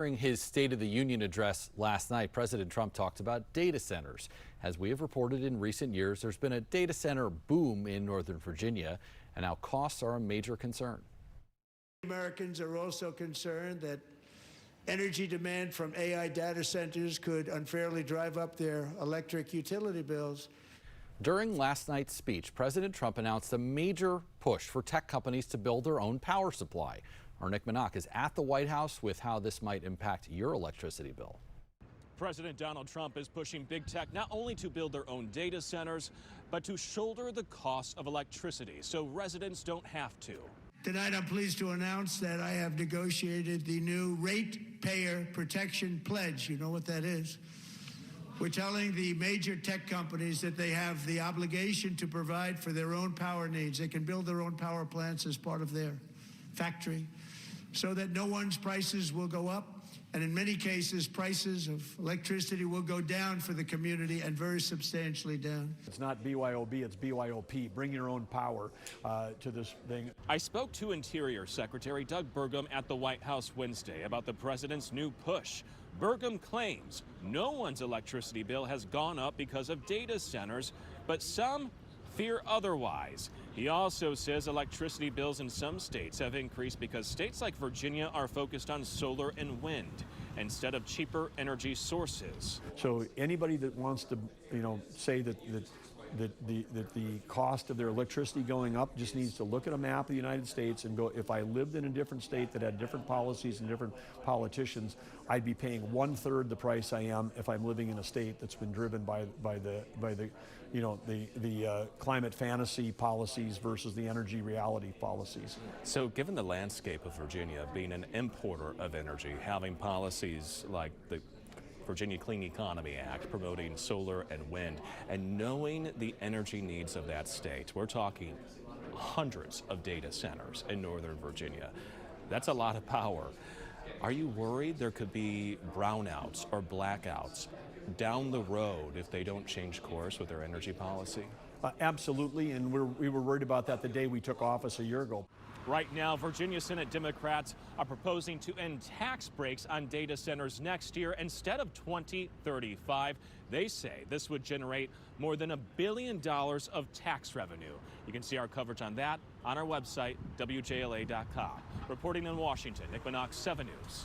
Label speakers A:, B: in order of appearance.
A: During his State of the Union address last night, President Trump talked about data centers. As we have reported in recent years, there's been a data center boom in Northern Virginia, and now costs are a major concern.
B: Americans are also concerned that energy demand from AI data centers could unfairly drive up their electric utility bills.
A: During last night's speech, President Trump announced a major push for tech companies to build their own power supply. Our Nick Minock is at the White House with how this might impact your electricity bill.
C: President Donald Trump is pushing big tech not only to build their own data centers, but to shoulder the cost of electricity so residents don't have to.
B: Tonight, I'm pleased to announce that I have negotiated the new Ratepayer Protection Pledge. You know what that is? We're telling the major tech companies that they have the obligation to provide for their own power needs. They can build their own power plants as part of their factory so that no one's prices will go up. And in many cases, prices of electricity will go down for the community, and very substantially down.
D: It's not BYOB, it's BYOP. Bring your own power to this thing.
C: I spoke to Interior Secretary Doug Burgum at the White House Wednesday about the president's new push. Burgum claims no one's electricity bill has gone up because of data centers, but some fear otherwise. He also says electricity bills in some states have increased because states like Virginia are focused on solar and wind instead of cheaper energy sources.
D: So anybody that wants to, say that the cost of their electricity going up just needs to look at a map of the United States and go, if I lived in a different state that had different policies and different politicians, I'd be paying 1/3 the price I am if I'm living in a state that's been driven by the climate fantasy policies versus the energy reality policies.
C: So given the landscape of Virginia being an importer of energy, having policies like the Virginia Clean Economy Act promoting solar and wind, and knowing the energy needs of that state, we're talking hundreds of data centers in Northern Virginia. That's a lot of power. Are you worried there could be brownouts or blackouts down the road if they don't change course with their energy policy?
D: Absolutely, and we were worried about that the day we took office a year ago.
C: Right now, Virginia Senate Democrats are proposing to end tax breaks on data centers next year instead of 2035. They say this would generate more than $1 billion of tax revenue. You can see our coverage on that on our website, WJLA.com. Reporting in Washington, Nick Minock, 7 News.